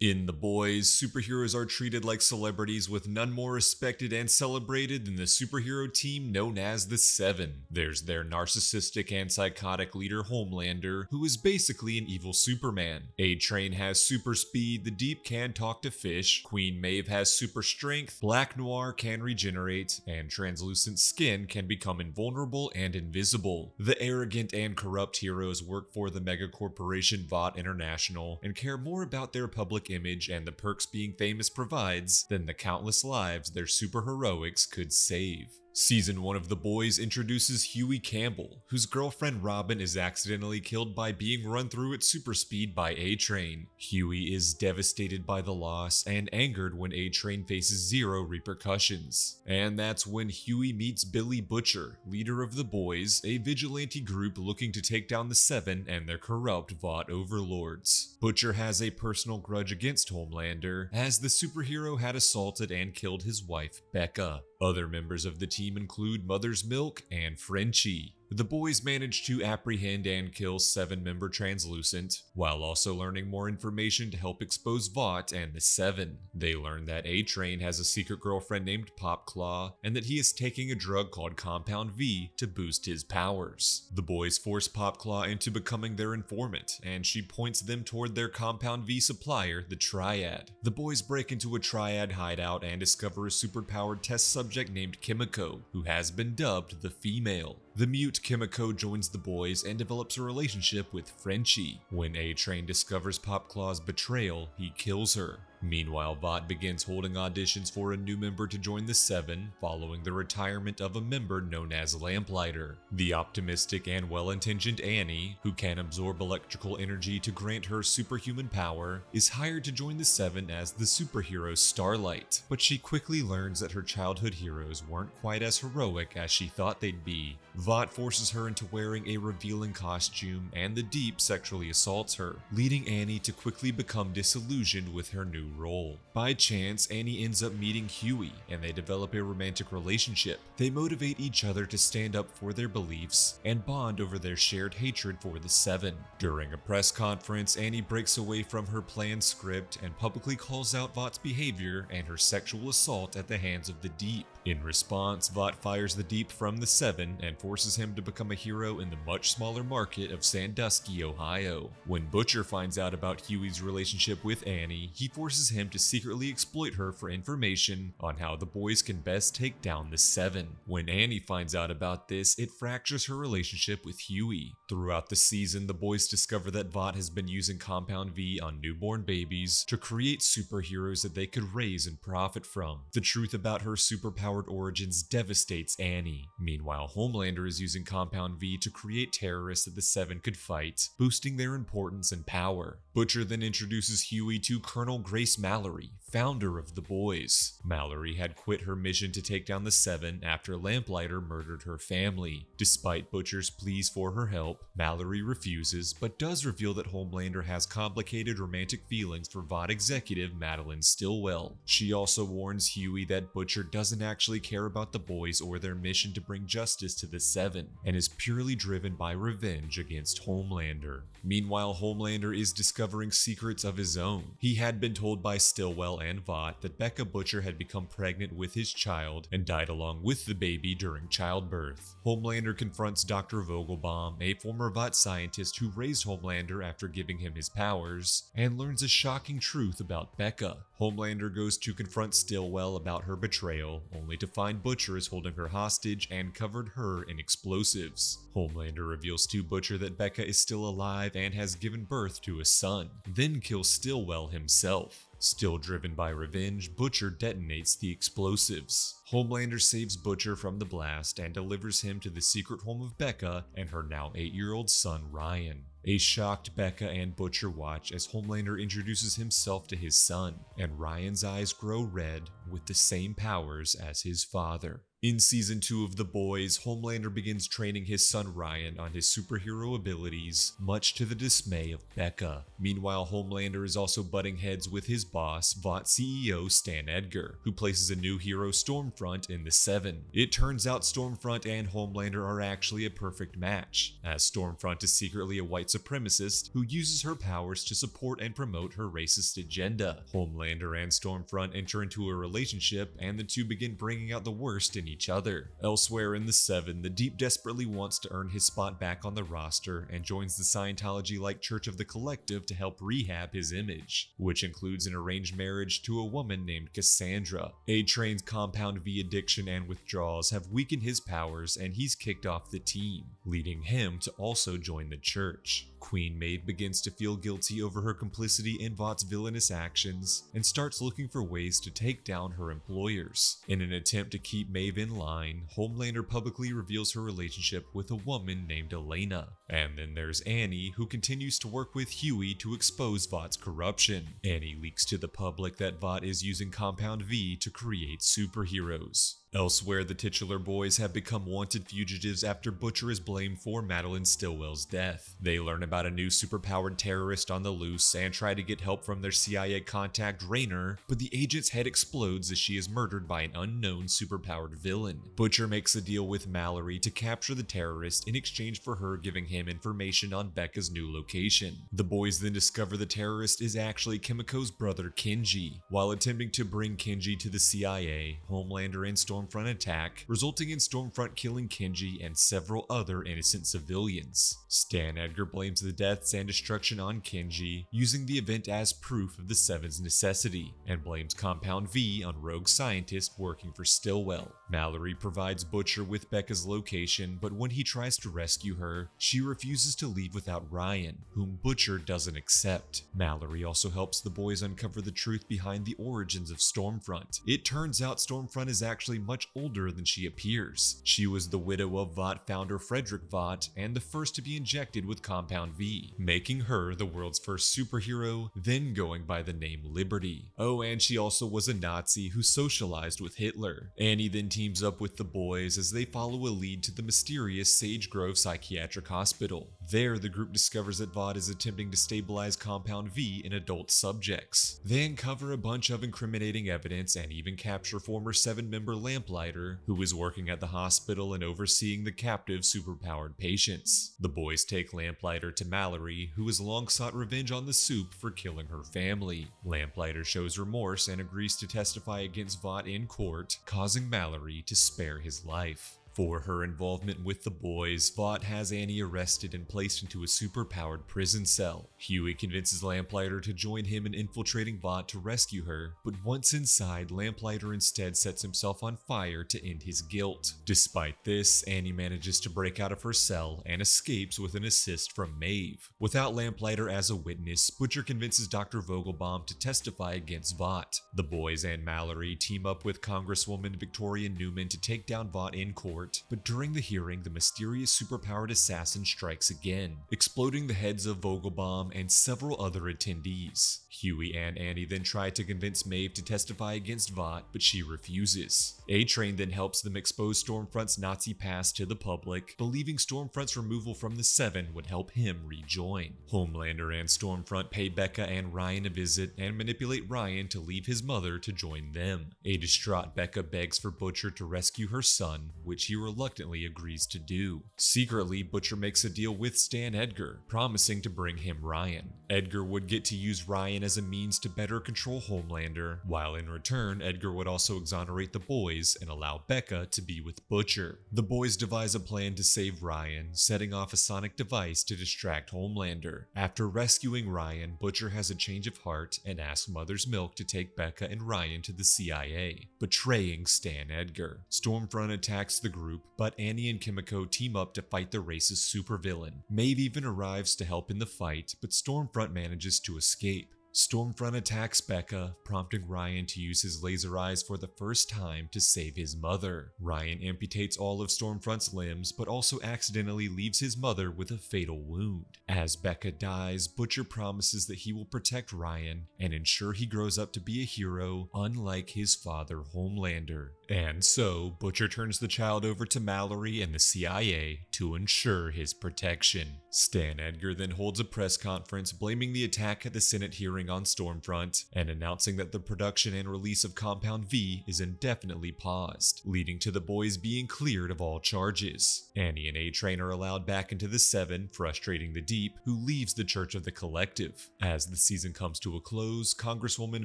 In The Boys, superheroes are treated like celebrities with none more respected and celebrated than the superhero team known as the Seven. There's their narcissistic and psychotic leader Homelander, who is basically an evil Superman. A-Train has super speed, the Deep can talk to fish, Queen Maeve has super strength, Black Noir can regenerate, and translucent skin can become invulnerable and invisible. The arrogant and corrupt heroes work for the mega corporation Vought International and care more about their public image and the perks being famous provides than the countless lives their superheroics could save. Season 1 of The Boys introduces Huey Campbell, whose girlfriend Robin is accidentally killed by being run through at super speed by A-Train. Huey is devastated by the loss and angered when A-Train faces zero repercussions. And that's when Huey meets Billy Butcher, leader of The Boys, a vigilante group looking to take down the Seven and their corrupt Vought overlords. Butcher has a personal grudge against Homelander, as the superhero had assaulted and killed his wife, Becca. Other members of the team include Mother's Milk and Frenchie. The boys manage to apprehend and kill Seven-member Translucent, while also learning more information to help expose Vought and the Seven. They learn that A-Train has a secret girlfriend named Popclaw, and that he is taking a drug called Compound V to boost his powers. The boys force Popclaw into becoming their informant, and she points them toward their Compound V supplier, the Triad. The boys break into a Triad hideout and discover a superpowered test subject named Kimiko, who has been dubbed the Female. The mute Kimiko joins the boys and develops a relationship with Frenchie. When A-Train discovers Popclaw's betrayal, he kills her. Meanwhile, Vought begins holding auditions for a new member to join the Seven, following the retirement of a member known as Lamplighter. The optimistic and well-intentioned Annie, who can absorb electrical energy to grant her superhuman power, is hired to join the Seven as the superhero Starlight. But she quickly learns that her childhood heroes weren't quite as heroic as she thought they'd be. Vought forces her into wearing a revealing costume, and the Deep sexually assaults her, leading Annie to quickly become disillusioned with her new role. By chance, Annie ends up meeting Huey, and they develop a romantic relationship. They motivate each other to stand up for their beliefs and bond over their shared hatred for the Seven. During a press conference, Annie breaks away from her planned script and publicly calls out Vought's behavior and her sexual assault at the hands of the Deep. In response, Vought fires the Deep from the Seven and forces him to become a hero in the much smaller market of Sandusky, Ohio. When Butcher finds out about Huey's relationship with Annie, he forces him to secretly exploit her for information on how the boys can best take down the Seven. When Annie finds out about this, it fractures her relationship with Huey. Throughout the season, the boys discover that Vought has been using Compound V on newborn babies to create superheroes that they could raise and profit from. The truth about her superpowered origins devastates Annie. Meanwhile, Homelander is using Compound V to create terrorists that the Seven could fight, boosting their importance and power. Butcher then introduces Huey to Colonel Grace Mallory, founder of the boys. Mallory had quit her mission to take down the Seven after Lamplighter murdered her family. Despite Butcher's pleas for her help, Mallory refuses, but does reveal that Homelander has complicated romantic feelings for Vought executive Madeline Stillwell. She also warns Huey that Butcher doesn't actually care about the boys or their mission to bring justice to the Seven, and is purely driven by revenge against Homelander. Meanwhile, Homelander is discovering secrets of his own. He had been told by Stillwell and Vought that Becca Butcher had become pregnant with his child and died along with the baby during childbirth. Homelander confronts Dr. Vogelbaum, a former Vought scientist who raised Homelander after giving him his powers, and learns a shocking truth about Becca. Homelander goes to confront Stillwell about her betrayal, only to find Butcher is holding her hostage and covered her in explosives. Homelander reveals to Butcher that Becca is still alive and has given birth to a son, then kills Stillwell himself. Still driven by revenge, Butcher detonates the explosives. Homelander saves Butcher from the blast and delivers him to the secret home of Becca and her now 8-year-old son Ryan. A shocked Becca and Butcher watch as Homelander introduces himself to his son, and Ryan's eyes grow red with the same powers as his father. In Season 2 of The Boys, Homelander begins training his son Ryan on his superhero abilities, much to the dismay of Becca. Meanwhile, Homelander is also butting heads with his boss, Vought CEO Stan Edgar, who places a new hero, Stormfront, in the Seven. It turns out Stormfront and Homelander are actually a perfect match, as Stormfront is secretly a white supremacist who uses her powers to support and promote her racist agenda. Homelander and Stormfront enter into a relationship, and the two begin bringing out the worst in each other. Elsewhere in the Seven, the Deep desperately wants to earn his spot back on the roster and joins the Scientology-like Church of the Collective to help rehab his image, which includes an arranged marriage to a woman named Cassandra. A-Train's Compound V addiction and withdrawals have weakened his powers, and he's kicked off the team, leading him to also join the church. Queen Maeve begins to feel guilty over her complicity in Vought's villainous actions and starts looking for ways to take down her employers. In an attempt to keep Maeve in line, Homelander publicly reveals her relationship with a woman named Elena. And then there's Annie, who continues to work with Huey to expose Vought's corruption. Annie leaks to the public that Vought is using Compound V to create superheroes. Elsewhere, the titular boys have become wanted fugitives after Butcher is blamed for Madeline Stillwell's death. They learn about a new superpowered terrorist on the loose and try to get help from their CIA contact Raynor, but the agent's head explodes as she is murdered by an unknown superpowered villain. Butcher makes a deal with Mallory to capture the terrorist in exchange for her giving him information on Becca's new location. The boys then discover the terrorist is actually Kimiko's brother Kenji. While attempting to bring Kenji to the CIA, Homelander and Stormfront attack, resulting in Stormfront killing Kenji and several other innocent civilians. Stan Edgar blames the deaths and destruction on Kenji, using the event as proof of the Seven's necessity, and blames Compound V on rogue scientists working for Stillwell. Mallory provides Butcher with Becca's location, but when he tries to rescue her, she refuses to leave without Ryan, whom Butcher doesn't accept. Mallory also helps the boys uncover the truth behind the origins of Stormfront. It turns out Stormfront is actually much older than she appears. She was the widow of Vought founder Frederick Vought and the first to be injected with Compound V, making her the world's first superhero, then going by the name Liberty. Oh, and she also was a Nazi who socialized with Hitler. Annie then teams up with the boys as they follow a lead to the mysterious Sage Grove Psychiatric Hospital. There, the group discovers that Vought is attempting to stabilize Compound V in adult subjects. They uncover a bunch of incriminating evidence and even capture former Seven-member Lamplighter, who is working at the hospital and overseeing the captive superpowered patients. The boys take Lamplighter to Mallory, who has long sought revenge on the Soup for killing her family. Lamplighter shows remorse and agrees to testify against Vought in court, causing Mallory to spare his life. For her involvement with the boys, Vought has Annie arrested and placed into a superpowered prison cell. Huey convinces Lamplighter to join him in infiltrating Vought to rescue her, but once inside, Lamplighter instead sets himself on fire to end his guilt. Despite this, Annie manages to break out of her cell and escapes with an assist from Maeve. Without Lamplighter as a witness, Butcher convinces Dr. Vogelbaum to testify against Vought. The boys and Mallory team up with Congresswoman Victoria Newman to take down Vought in court, but during the hearing, the mysterious superpowered assassin strikes again, exploding the heads of Vogelbaum and several other attendees. Huey and Annie then try to convince Maeve to testify against Vought, but she refuses. A-Train then helps them expose Stormfront's Nazi past to the public, believing Stormfront's removal from the Seven would help him rejoin. Homelander and Stormfront pay Becca and Ryan a visit and manipulate Ryan to leave his mother to join them. A distraught Becca begs for Butcher to rescue her son, which he reluctantly agrees to do. Secretly, Butcher makes a deal with Stan Edgar, promising to bring him Ryan. Edgar would get to use Ryan as a means to better control Homelander, while in return, Edgar would also exonerate the boys and allow Becca to be with Butcher. The boys devise a plan to save Ryan, setting off a sonic device to distract Homelander. After rescuing Ryan, Butcher has a change of heart and asks Mother's Milk to take Becca and Ryan to the CIA, betraying Stan Edgar. Stormfront attacks the group, but Annie and Kimiko team up to fight the racist supervillain. Maeve even arrives to help in the fight, but Stormfront manages to escape. Stormfront attacks Becca, prompting Ryan to use his laser eyes for the first time to save his mother. Ryan amputates all of Stormfront's limbs, but also accidentally leaves his mother with a fatal wound. As Becca dies, Butcher promises that he will protect Ryan and ensure he grows up to be a hero, unlike his father Homelander. And so, Butcher turns the child over to Mallory and the CIA to ensure his protection. Stan Edgar then holds a press conference blaming the attack at the Senate hearing appearing on Stormfront and announcing that the production and release of Compound V is indefinitely paused, leading to the boys being cleared of all charges. Annie and A-Train are allowed back into the Seven, frustrating the Deep, who leaves the Church of the Collective. As the season comes to a close, Congresswoman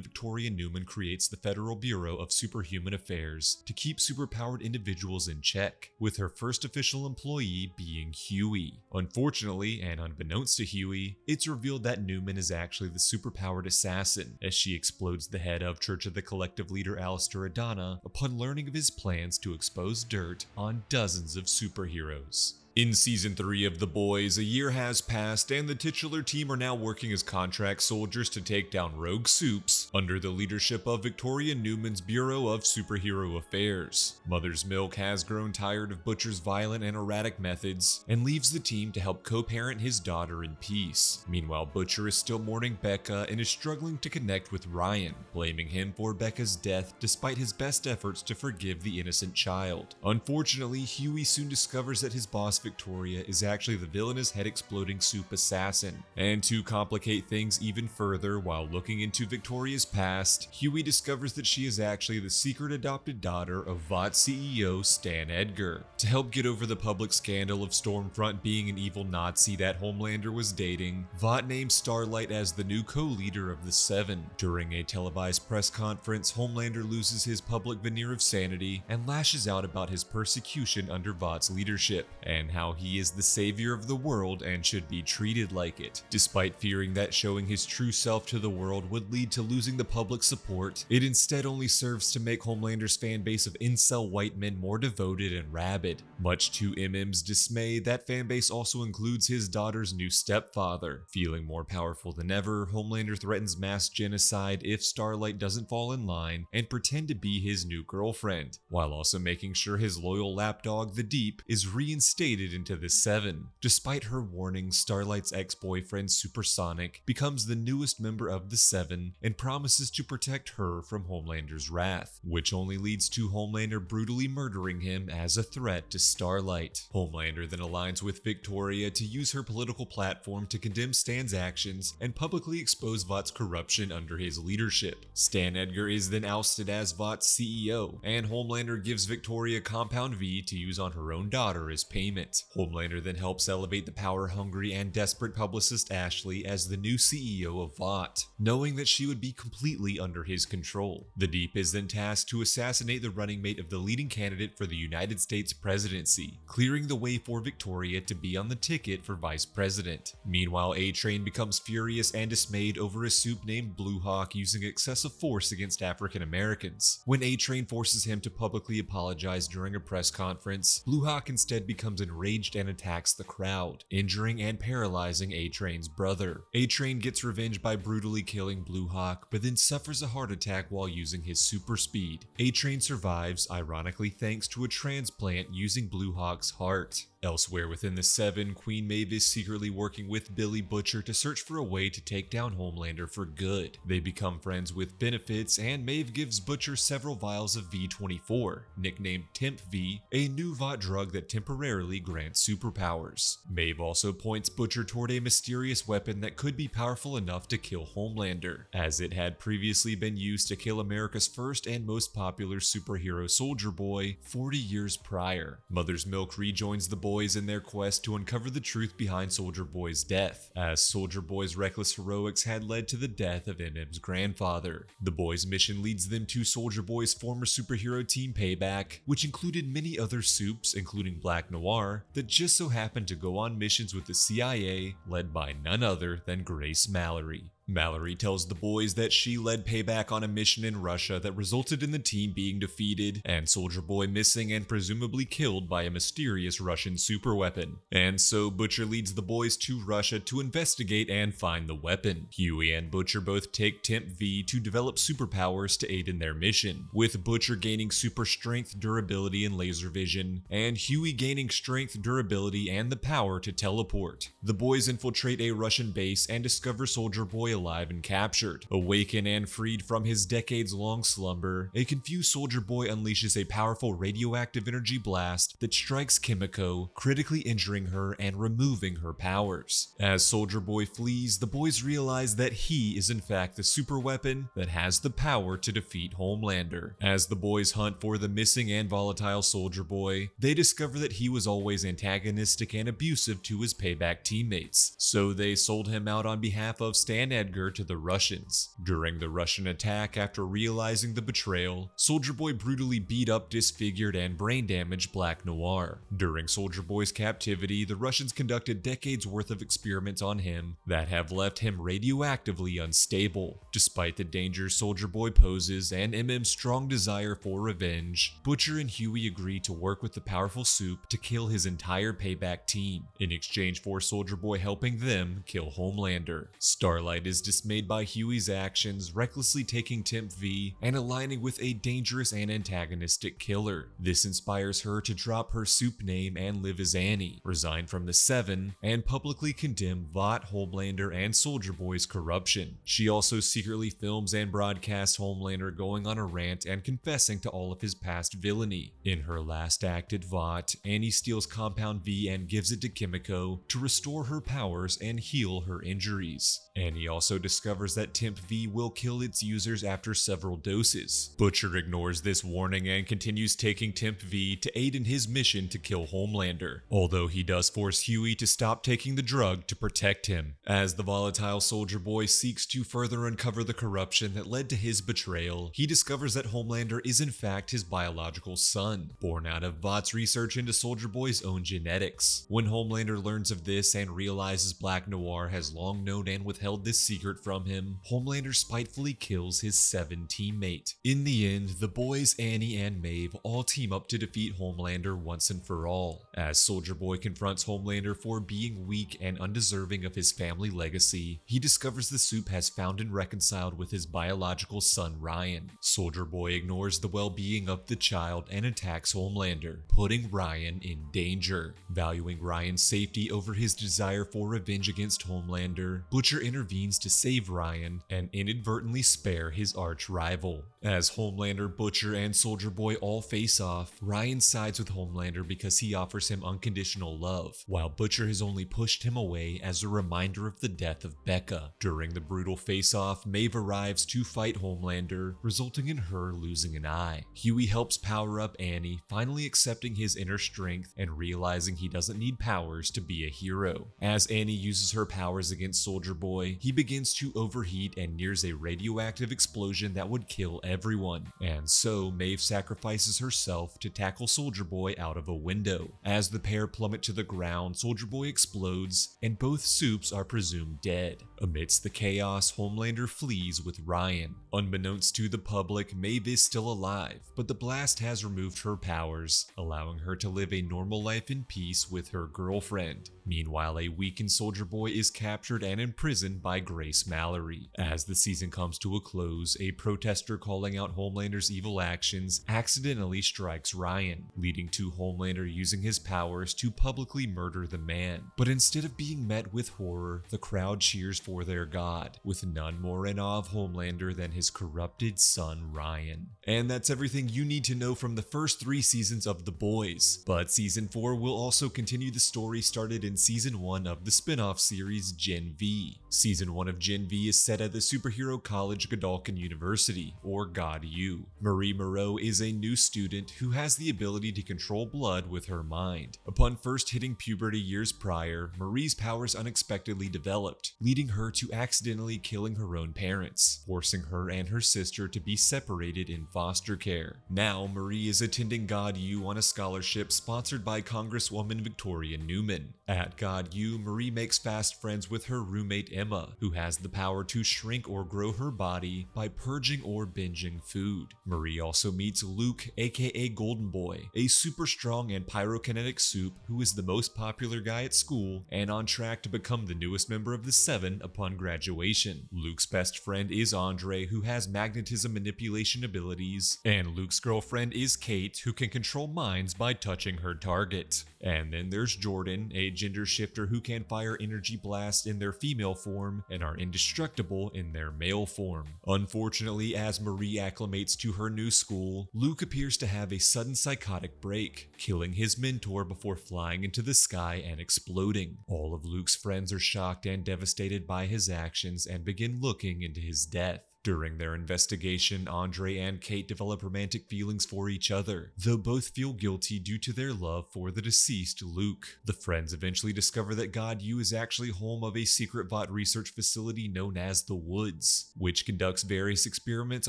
Victoria Newman creates the Federal Bureau of Superhuman Affairs to keep superpowered individuals in check, with her first official employee being Huey. Unfortunately, and unbeknownst to Huey, it's revealed that Newman is actually the superpowered assassin, as she explodes the head of Church of the Collective leader Alistair Adana upon learning of his plans to expose dirt on dozens of superheroes. In Season 3 of The Boys, a year has passed and the titular team are now working as contract soldiers to take down rogue supes under the leadership of Victoria Newman's Bureau of Superhero Affairs. Mother's Milk has grown tired of Butcher's violent and erratic methods and leaves the team to help co-parent his daughter in peace. Meanwhile, Butcher is still mourning Becca and is struggling to connect with Ryan, blaming him for Becca's death despite his best efforts to forgive the innocent child. Unfortunately, Huey soon discovers that his boss Victoria is actually the villainous head-exploding soup assassin. And to complicate things even further, while looking into Victoria's past, Huey discovers that she is actually the secret adopted daughter of Vought CEO Stan Edgar. To help get over the public scandal of Stormfront being an evil Nazi that Homelander was dating, Vought named Starlight as the new co-leader of the Seven. During a televised press conference, Homelander loses his public veneer of sanity and lashes out about his persecution under Vought's leadership, and how he is the savior of the world and should be treated like it. Despite fearing that showing his true self to the world would lead to losing the public support, it instead only serves to make Homelander's fanbase of incel white men more devoted and rabid. Much to MM's dismay, that fanbase also includes his daughter's new stepfather. Feeling more powerful than ever, Homelander threatens mass genocide if Starlight doesn't fall in line and pretend to be his new girlfriend, while also making sure his loyal lapdog, the Deep, is reinstated into the Seven. Despite her warnings, Starlight's ex-boyfriend Supersonic becomes the newest member of the Seven and promises to protect her from Homelander's wrath, which only leads to Homelander brutally murdering him as a threat to Starlight. Homelander then aligns with Victoria to use her political platform to condemn Stan's actions and publicly expose Vought's corruption under his leadership. Stan Edgar is then ousted as Vought's CEO, and Homelander gives Victoria Compound V to use on her own daughter as payment. Homelander then helps elevate the power-hungry and desperate publicist Ashley as the new CEO of Vought, knowing that she would be completely under his control. The Deep is then tasked to assassinate the running mate of the leading candidate for the United States presidency, clearing the way for Victoria to be on the ticket for vice president. Meanwhile, A-Train becomes furious and dismayed over a soup named Blue Hawk using excessive force against African Americans. When A-Train forces him to publicly apologize during a press conference, Blue Hawk instead becomes enraged and attacks the crowd, injuring and paralyzing A-Train's brother. A-Train gets revenge by brutally killing Blue Hawk, but then suffers a heart attack while using his super speed. A-Train survives, ironically thanks to a transplant using Blue Hawk's heart. Elsewhere within the Seven, Queen Maeve is secretly working with Billy Butcher to search for a way to take down Homelander for good. They become friends with benefits, and Maeve gives Butcher several vials of V24, nicknamed Temp V, a new Vought drug that temporarily grants superpowers. Maeve also points Butcher toward a mysterious weapon that could be powerful enough to kill Homelander, as it had previously been used to kill America's first and most popular superhero Soldier Boy 40 years prior. Mother's Milk rejoins the boys in their quest to uncover the truth behind Soldier Boy's death, as Soldier Boy's reckless heroics had led to the death of MM's grandfather. The boys' mission leads them to Soldier Boy's former superhero team Payback, which included many other supes, including Black Noir, that just so happened to go on missions with the CIA, led by none other than Grace Mallory. Mallory tells the boys that she led Payback on a mission in Russia that resulted in the team being defeated and Soldier Boy missing and presumably killed by a mysterious Russian superweapon. And so Butcher leads the boys to Russia to investigate and find the weapon. Huey and Butcher both take Temp V to develop superpowers to aid in their mission, with Butcher gaining super strength, durability, and laser vision, and Huey gaining strength, durability, and the power to teleport. The boys infiltrate a Russian base and discover Soldier Boy alive and captured. Awakened and freed from his decades-long slumber, a confused Soldier Boy unleashes a powerful radioactive energy blast that strikes Kimiko, critically injuring her and removing her powers. As Soldier Boy flees, the boys realize that he is in fact the super weapon that has the power to defeat Homelander. As the boys hunt for the missing and volatile Soldier Boy, they discover that he was always antagonistic and abusive to his payback teammates, so they sold him out on behalf of Stan Edgar to the Russians. During the Russian attack, after realizing the betrayal, Soldier Boy brutally beat up, disfigured, and brain damaged Black Noir. During Soldier Boy's captivity, the Russians conducted decades worth of experiments on him that have left him radioactively unstable. Despite the danger Soldier Boy poses and MM's strong desire for revenge, Butcher and Huey agree to work with the powerful Soup to kill his entire payback team, in exchange for Soldier Boy helping them kill Homelander. Starlight is dismayed by Huey's actions, recklessly taking Temp V and aligning with a dangerous and antagonistic killer. This inspires her to drop her Soup name and live as Annie, resign from the Seven, and publicly condemn Vought, Homelander, and Soldier Boy's corruption. She also secretly films and broadcasts Homelander going on a rant and confessing to all of his past villainy. In her last act at Vought, Annie steals Compound V and gives it to Kimiko to restore her powers and heal her injuries. Annie also discovers that Temp V will kill its users after several doses. Butcher ignores this warning and continues taking Temp V to aid in his mission to kill Homelander, although he does force Huey to stop taking the drug to protect him. As the volatile Soldier Boy seeks to further uncover the corruption that led to his betrayal, he discovers that Homelander is in fact his biological son, born out of Vought's research into Soldier Boy's own genetics. When Homelander learns of this and realizes Black Noir has long known and withheld this secret from him, Homelander spitefully kills his Seven teammate. In the end, the boys, Annie and Maeve, all team up to defeat Homelander once and for all. As Soldier Boy confronts Homelander for being weak and undeserving of his family legacy, he discovers the Soup has found and reconciled with his biological son Ryan. Soldier Boy ignores the well-being of the child and attacks Homelander, putting Ryan in danger. Valuing Ryan's safety over his desire for revenge against Homelander, Butcher intervenes to save Ryan and inadvertently spare his arch-rival. As Homelander, Butcher, and Soldier Boy all face off, Ryan sides with Homelander because he offers him unconditional love, while Butcher has only pushed him away as a reminder of the death of Becca. During the brutal face-off, Maeve arrives to fight Homelander, resulting in her losing an eye. Huey helps power up Annie, finally accepting his inner strength and realizing he doesn't need powers to be a hero. As Annie uses her powers against Soldier Boy, he begins to overheat and nears a radioactive explosion that would kill everyone. And so Maeve sacrifices herself to tackle Soldier Boy out of a window. As the pair plummet to the ground, Soldier Boy explodes, and both Soups are presumed dead. Amidst the chaos, Homelander flees with Ryan. Unbeknownst to the public, Maeve is still alive, but the blast has removed her powers, allowing her to live a normal life in peace with her girlfriend. Meanwhile, a weakened Soldier Boy is captured and imprisoned by Grace Mallory. As the season comes to a close, a protester calling out Homelander's evil actions accidentally strikes Ryan, leading to Homelander using his powers to publicly murder the man. But instead of being met with horror, the crowd cheers for their god, with none more in awe of Homelander than his corrupted son Ryan. And that's everything you need to know from the first 3 seasons of The Boys. But season 4 will also continue the story started in season 1 of the spin-off series Gen V. Season 1 of Gen V is set at the superhero college Godalkin University, or God U. Marie Moreau is a new student who has the ability to control blood with her mind. Upon first hitting puberty years prior, Marie's powers unexpectedly developed, leading her to accidentally killing her own parents, forcing her and her sister to be separated in foster care. Now, Marie is attending God U on a scholarship sponsored by Congresswoman Victoria Newman. At God U, Marie makes fast friends with her roommate Emma, who has the power to shrink or grow her body by purging or binging food. Marie also meets Luke, aka Golden Boy, a super strong and pyrokinetic Soup who is the most popular guy at school and on track to become the newest member of the Seven upon graduation. Luke's best friend is Andre, who has magnetism manipulation abilities, and Luke's girlfriend is Kate, who can control minds by touching her target. And then there's Jordan, a gender shifter who can fire energy blasts in their female form, and are indestructible in their male form. Unfortunately, as Marie acclimates to her new school, Luke appears to have a sudden psychotic break, killing his mentor before flying into the sky and exploding. All of Luke's friends are shocked and devastated by his actions and begin looking into his death. During their investigation, Andre and Kate develop romantic feelings for each other, though both feel guilty due to their love for the deceased Luke. The friends eventually discover that God U is actually home of a secret Vought research facility known as the Woods, which conducts various experiments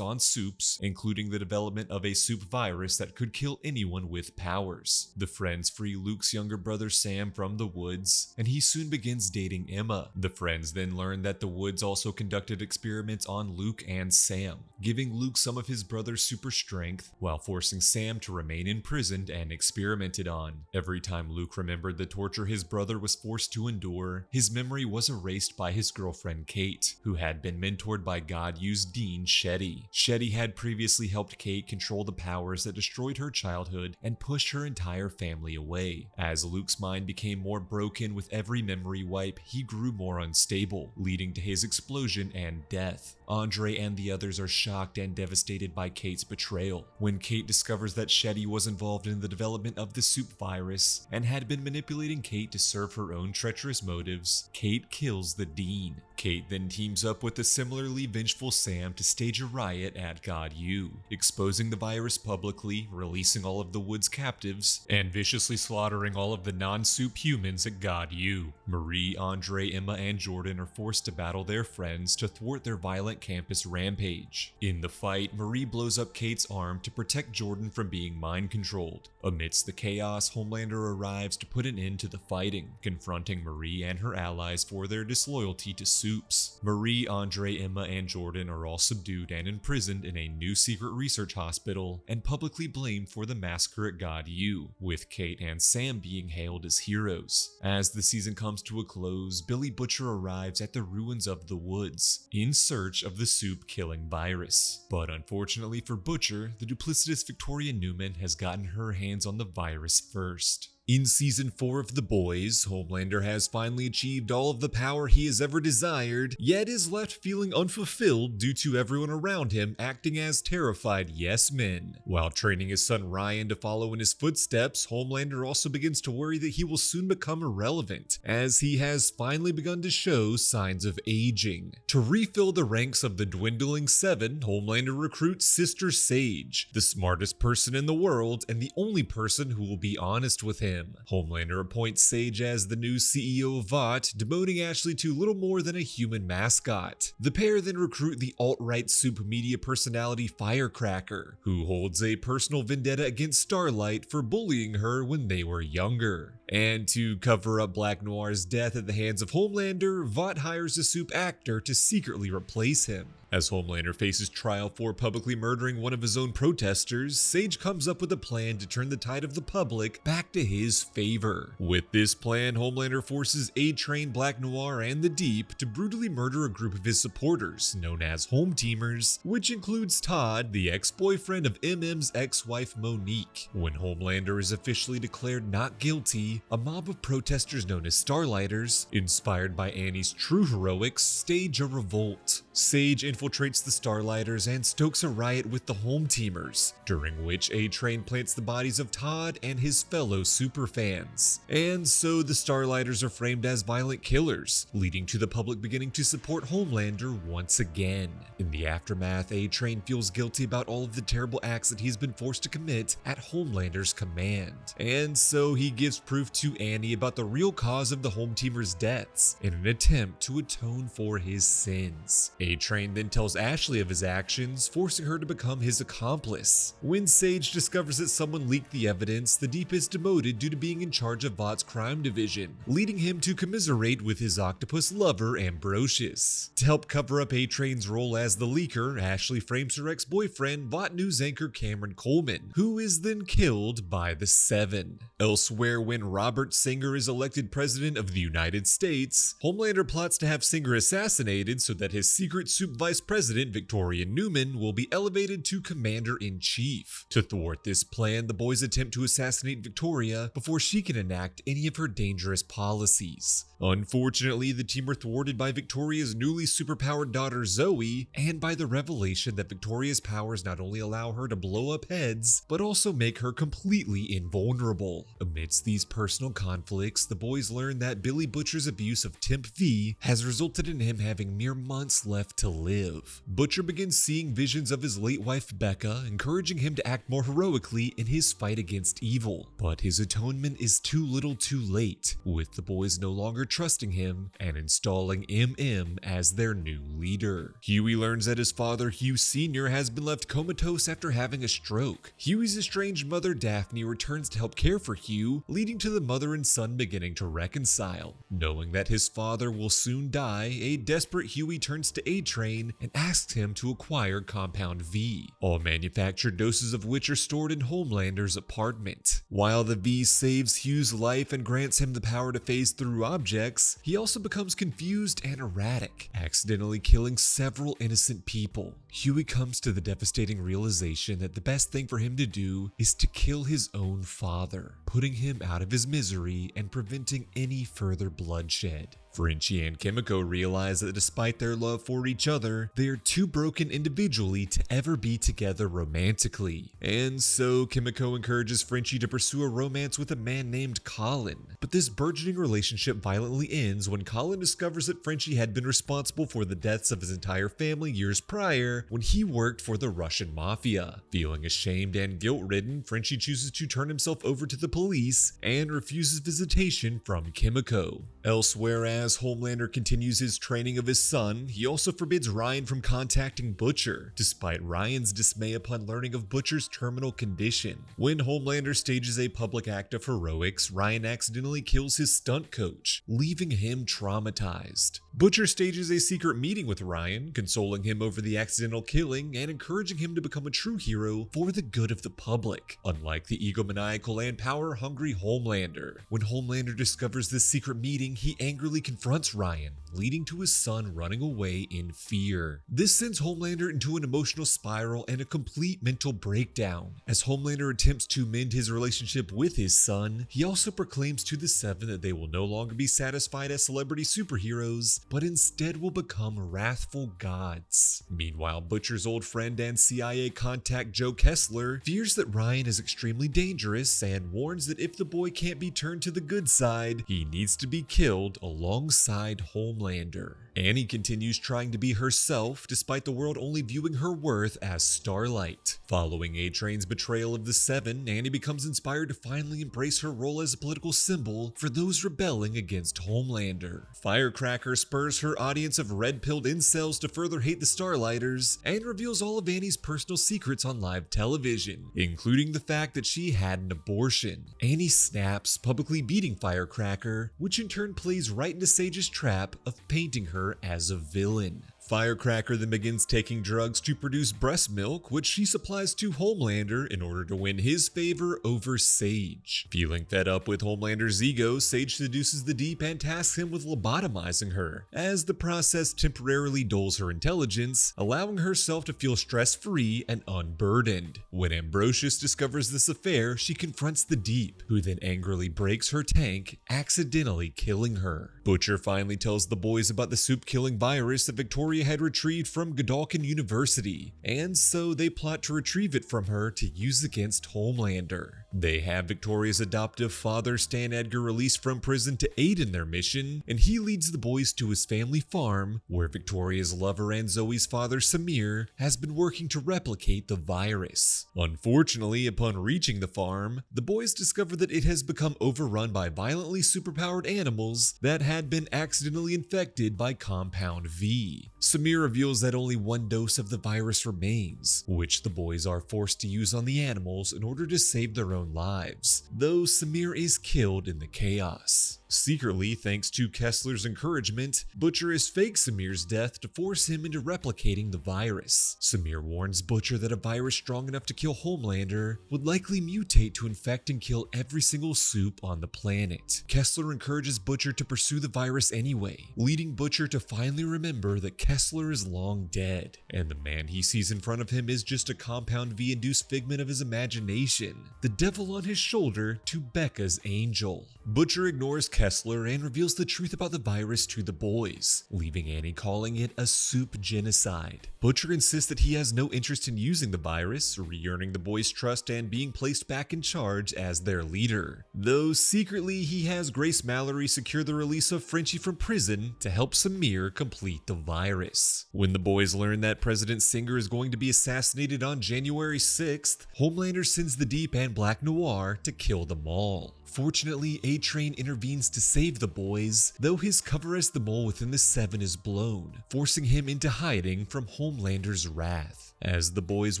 on soups, including the development of a soup virus that could kill anyone with powers. The friends free Luke's younger brother Sam from the Woods, and he soon begins dating Emma. The friends then learn that the Woods also conducted experiments on Luke and Sam, giving Luke some of his brother's super strength while forcing Sam to remain imprisoned and experimented on. Every time Luke remembered the torture his brother was forced to endure, his memory was erased by his girlfriend Kate, who had been mentored by God U's Dean Shetty. Shetty had previously helped Kate control the powers that destroyed her childhood and pushed her entire family away. As Luke's mind became more broken with every memory wipe, he grew more unstable, leading to his explosion and death. Andre and the others are shocked and devastated by Kate's betrayal. When Kate discovers that Shetty was involved in the development of the soup virus and had been manipulating Kate to serve her own treacherous motives, Kate kills the Dean. Kate then teams up with the similarly vengeful Sam to stage a riot at God U, exposing the virus publicly, releasing all of the Woods captives, and viciously slaughtering all of the non-soup humans at God U. Marie, Andre, Emma, and Jordan are forced to battle their friends to thwart their violent campus rampage. In the fight, Marie blows up Kate's arm to protect Jordan from being mind-controlled. Amidst the chaos, Homelander arrives to put an end to the fighting, confronting Marie and her allies for their disloyalty to soups. Marie, Andre, Emma, and Jordan are all subdued and imprisoned in a new secret research hospital and publicly blamed for the massacre at God U, with Kate and Sam being hailed as heroes. As the season comes to a close, Billy Butcher arrives at the ruins of the Woods, in search of the soup-killing virus. But unfortunately for Butcher, the duplicitous Victoria Newman has gotten her hands on the virus first. In Season 4 of The Boys, Homelander has finally achieved all of the power he has ever desired, yet is left feeling unfulfilled due to everyone around him acting as terrified yes men. While training his son Ryan to follow in his footsteps, Homelander also begins to worry that he will soon become irrelevant, as he has finally begun to show signs of aging. To refill the ranks of the dwindling Seven, Homelander recruits Sister Sage, the smartest person in the world and the only person who will be honest with him. Homelander appoints Sage as the new CEO of Vought, demoting Ashley to little more than a human mascot. The pair then recruit the alt-right soup media personality Firecracker, who holds a personal vendetta against Starlight for bullying her when they were younger. And to cover up Black Noir's death at the hands of Homelander, Vought hires a soup actor to secretly replace him. As Homelander faces trial for publicly murdering one of his own protesters, Sage comes up with a plan to turn the tide of the public back to his favor. With this plan, Homelander forces A-Train, Black Noir, and the Deep to brutally murder a group of his supporters, known as Home Teamers, which includes Todd, the ex-boyfriend of MM's ex-wife Monique. When Homelander is officially declared not guilty, a mob of protesters known as Starlighters, inspired by Annie's true heroics, stage a revolt. Sage infiltrates the Starlighters and stokes a riot with the Home Teamers, during which A-Train plants the bodies of Todd and his fellow superfans. And so the Starlighters are framed as violent killers, leading to the public beginning to support Homelander once again. In the aftermath, A-Train feels guilty about all of the terrible acts that he's been forced to commit at Homelander's command. And so he gives proof to Annie about the real cause of the Home Teamers' deaths in an attempt to atone for his sins. A-Train then tells Ashley of his actions, forcing her to become his accomplice. When Sage discovers that someone leaked the evidence, the Deep is demoted due to being in charge of Vought's crime division, leading him to commiserate with his octopus lover Ambrosius. To help cover up A-Train's role as the leaker, Ashley frames her ex-boyfriend, Vought news anchor Cameron Coleman, who is then killed by the Seven. Elsewhere, when Robert Singer is elected president of the United States, Homelander plots to have Singer assassinated so that his secret soup vice Vice President Victoria Newman will be elevated to Commander-in-Chief. To thwart this plan, the boys attempt to assassinate Victoria before she can enact any of her dangerous policies. Unfortunately, the team are thwarted by Victoria's newly superpowered daughter Zoe, and by the revelation that Victoria's powers not only allow her to blow up heads, but also make her completely invulnerable. Amidst these personal conflicts, the boys learn that Billy Butcher's abuse of Temp V has resulted in him having mere months left to live. Butcher begins seeing visions of his late wife Becca, encouraging him to act more heroically in his fight against evil. But his atonement is too little too late, with the boys no longer trusting him and installing MM as their new leader. Huey learns that his father, Hugh Sr., has been left comatose after having a stroke. Huey's estranged mother, Daphne, returns to help care for Hugh, leading to the mother and son beginning to reconcile. Knowing that his father will soon die, a desperate Huey turns to A-Train and asks him to acquire Compound V, all manufactured doses of which are stored in Homelander's apartment. While the V saves Hugh's life and grants him the power to phase through objects, he also becomes confused and erratic, accidentally killing several innocent people. Huey comes to the devastating realization that the best thing for him to do is to kill his own father, putting him out of his misery and preventing any further bloodshed. Frenchie and Kimiko realize that despite their love for each other, they are too broken individually to ever be together romantically. And so Kimiko encourages Frenchie to pursue a romance with a man named Colin. But this burgeoning relationship violently ends when Colin discovers that Frenchie had been responsible for the deaths of his entire family years prior when he worked for the Russian mafia. Feeling ashamed and guilt-ridden, Frenchie chooses to turn himself over to the police and refuses visitation from Kimiko. Elsewhere, as Homelander continues his training of his son, he also forbids Ryan from contacting Butcher, despite Ryan's dismay upon learning of Butcher's terminal condition. When Homelander stages a public act of heroics, Ryan accidentally kills his stunt coach, leaving him traumatized. Butcher stages a secret meeting with Ryan, consoling him over the accidental killing and encouraging him to become a true hero for the good of the public, unlike the egomaniacal and power-hungry Homelander. When Homelander discovers this secret meeting, he angrily confronts Ryan, leading to his son running away in fear. This sends Homelander into an emotional spiral and a complete mental breakdown. As Homelander attempts to mend his relationship with his son, he also proclaims to the Seven that they will no longer be satisfied as celebrity superheroes, but instead will become wrathful gods. Meanwhile, Butcher's old friend and CIA contact Joe Kessler fears that Ryan is extremely dangerous and warns that if the boy can't be turned to the good side, he needs to be killed alongside Homelander. Annie continues trying to be herself despite the world only viewing her worth as Starlight. Following A-Train's betrayal of the Seven, Annie becomes inspired to finally embrace her role as a political symbol for those rebelling against Homelander. Firecracker spurs her audience of red-pilled incels to further hate the Starlighters and reveals all of Annie's personal secrets on live television, including the fact that she had an abortion. Annie snaps, publicly beating Firecracker, which in turn plays right into Sage's trap of painting her as a villain. Firecracker then begins taking drugs to produce breast milk, which she supplies to Homelander in order to win his favor over Sage. Feeling fed up with Homelander's ego, Sage seduces the Deep and tasks him with lobotomizing her, as the process temporarily dulls her intelligence, allowing herself to feel stress-free and unburdened. When Ambrosius discovers this affair, she confronts the Deep, who then angrily breaks her tank, accidentally killing her. Butcher finally tells the boys about the soup-killing virus that Victoria had retrieved from Godalkin University, and so they plot to retrieve it from her to use against Homelander. They have Victoria's adoptive father Stan Edgar released from prison to aid in their mission, and he leads the boys to his family farm, where Victoria's lover and Zoe's father Samir has been working to replicate the virus. Unfortunately, upon reaching the farm, the boys discover that it has become overrun by violently superpowered animals that had been accidentally infected by Compound V. Samir reveals that only one dose of the virus remains, which the boys are forced to use on the animals in order to save their own lives, though Samir is killed in the chaos. Secretly, thanks to Kessler's encouragement, Butcher has faked Samir's death to force him into replicating the virus. Samir warns Butcher that a virus strong enough to kill Homelander would likely mutate to infect and kill every single soup on the planet. Kessler encourages Butcher to pursue the virus anyway, leading Butcher to finally remember that Kessler is long dead, and the man he sees in front of him is just a Compound V-induced figment of his imagination, the devil on his shoulder to Becca's angel. Butcher ignores Kessler and reveals the truth about the virus to the boys, leaving Annie calling it a soup genocide. Butcher insists that he has no interest in using the virus, re-earning the boys' trust and being placed back in charge as their leader. Though secretly he has Grace Mallory secure the release of Frenchie from prison to help Samir complete the virus. When the boys learn that President Singer is going to be assassinated on January 6th, Homelander sends the Deep and Black Noir to kill them all. Fortunately, A-Train intervenes to save the boys, though his cover as the mole within the Seven is blown, forcing him into hiding from Homelander's wrath. As the boys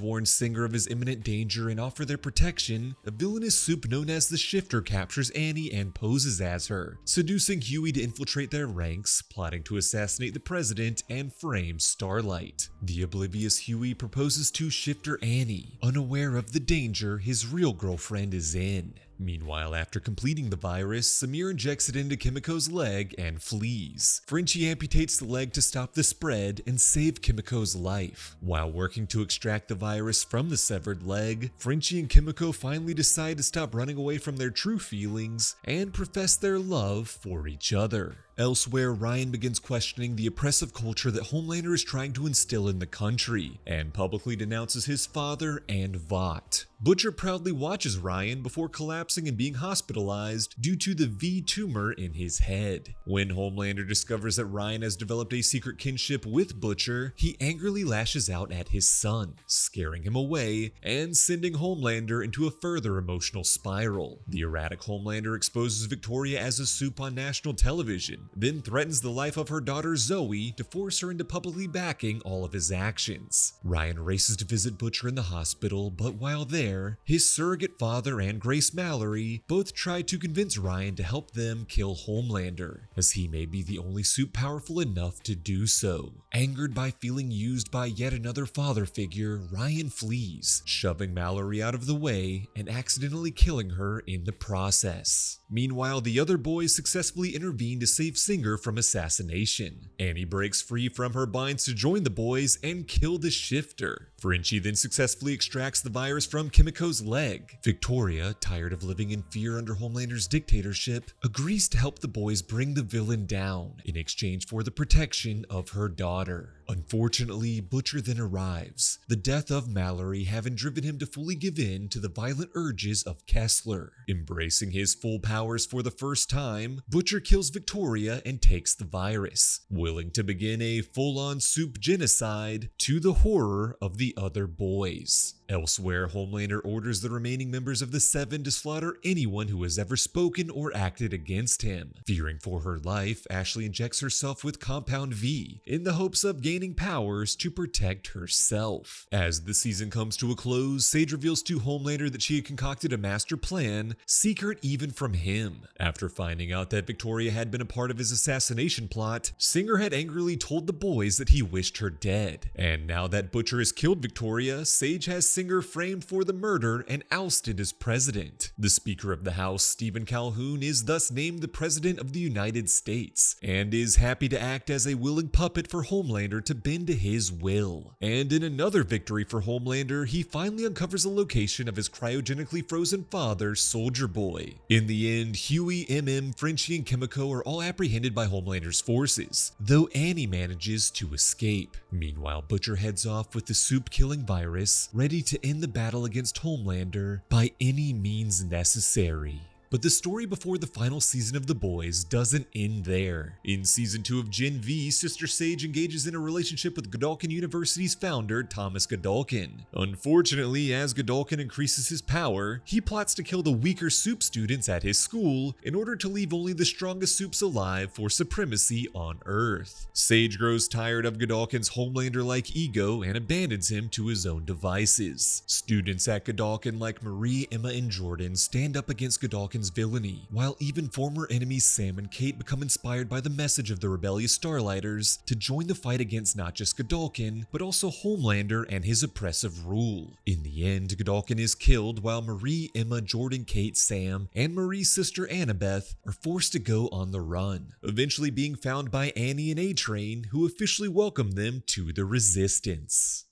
warn Singer of his imminent danger and offer their protection, a villainous soup known as the Shifter captures Annie and poses as her, seducing Huey to infiltrate their ranks, plotting to assassinate the president and frame Starlight. The oblivious Huey proposes to Shifter Annie, unaware of the danger his real girlfriend is in. Meanwhile, after completing the virus, Samir injects it into Kimiko's leg and flees. Frenchie amputates the leg to stop the spread and save Kimiko's life. While working to extract the virus from the severed leg, Frenchie and Kimiko finally decide to stop running away from their true feelings and profess their love for each other. Elsewhere, Ryan begins questioning the oppressive culture that Homelander is trying to instill in the country, and publicly denounces his father and Vought. Butcher proudly watches Ryan before collapsing and being hospitalized due to the V tumor in his head. When Homelander discovers that Ryan has developed a secret kinship with Butcher, he angrily lashes out at his son, scaring him away and sending Homelander into a further emotional spiral. The erratic Homelander exposes Victoria as a soup on national television, then threatens the life of her daughter Zoe to force her into publicly backing all of his actions. Ryan races to visit Butcher in the hospital, but while there, his surrogate father and Grace Mallory both try to convince Ryan to help them kill Homelander, as he may be the only soup powerful enough to do so. Angered by feeling used by yet another father figure, Ryan flees, shoving Mallory out of the way and accidentally killing her in the process. Meanwhile, the other boys successfully intervene to save Singer from assassination. Annie breaks free from her binds to join the boys and kill the Shifter. Frenchie then successfully extracts the virus from Kimiko's leg. Victoria, tired of living in fear under Homelander's dictatorship, agrees to help the boys bring the villain down in exchange for the protection of her daughter. Unfortunately, Butcher then arrives, the death of Mallory having driven him to fully give in to the violent urges of Kessler. Embracing his full powers for the first time, Butcher kills Victoria and takes the virus, willing to begin a full-on soup genocide to the horror of the other boys. Elsewhere, Homelander orders the remaining members of the Seven to slaughter anyone who has ever spoken or acted against him. Fearing for her life, Ashley injects herself with Compound V in the hopes of gaining powers to protect herself. As the season comes to a close, Sage reveals to Homelander that she had concocted a master plan, secret even from him. After finding out that Victoria had been a part of his assassination plot, Singer had angrily told the boys that he wished her dead. And now that Butcher has killed Victoria, Sage has Singer framed for the murder and ousted as president. The Speaker of the House, Stephen Calhoun, is thus named the President of the United States, and is happy to act as a willing puppet for Homelander to bend to his will. And in another victory for Homelander, he finally uncovers the location of his cryogenically frozen father, Soldier Boy. In the end, Huey, MM, Frenchie, and Kimiko are all apprehended by Homelander's forces, though Annie manages to escape. Meanwhile, Butcher heads off with the soup-killing virus, ready to end the battle against Homelander by any means necessary. But the story before the final season of The Boys doesn't end there. In season 2 of Gen V, Sister Sage engages in a relationship with Godolkin University's founder, Thomas Godolkin. Unfortunately, as Godolkin increases his power, he plots to kill the weaker soup students at his school in order to leave only the strongest soups alive for supremacy on Earth. Sage grows tired of Godolkin's Homelander-like ego and abandons him to his own devices. Students at Godolkin like Marie, Emma, and Jordan stand up against Godolkin's Godolphin's villainy, while even former enemies Sam and Kate become inspired by the message of the rebellious Starlighters to join the fight against not just Godolphin, but also Homelander and his oppressive rule. In the end, Godolphin is killed while Marie, Emma, Jordan, Kate, Sam, and Marie's sister Annabeth are forced to go on the run, eventually being found by Annie and A-Train, who officially welcome them to the Resistance.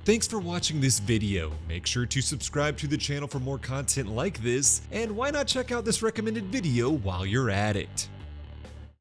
Thanks for watching this video. Make sure to subscribe to the channel for more content like this, and why not check out this recommended video while you're at it.